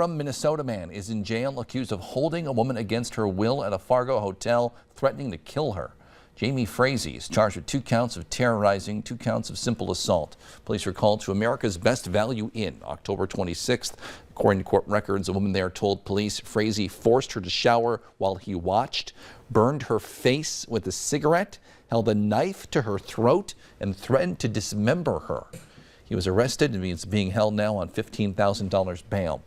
From Minnesota man is in jail accused of holding a woman against her will at a Fargo hotel, threatening to kill her. Jamie Frazee is charged with 2 counts of terrorizing, 2 counts of simple assault. Police were called to America's Best Value Inn October 26th. According to court records, a woman there told police Frazee forced her to shower while he watched, burned her face with a cigarette, held a knife to her throat, and threatened to dismember her. He was arrested and is being held now on $15,000 bail.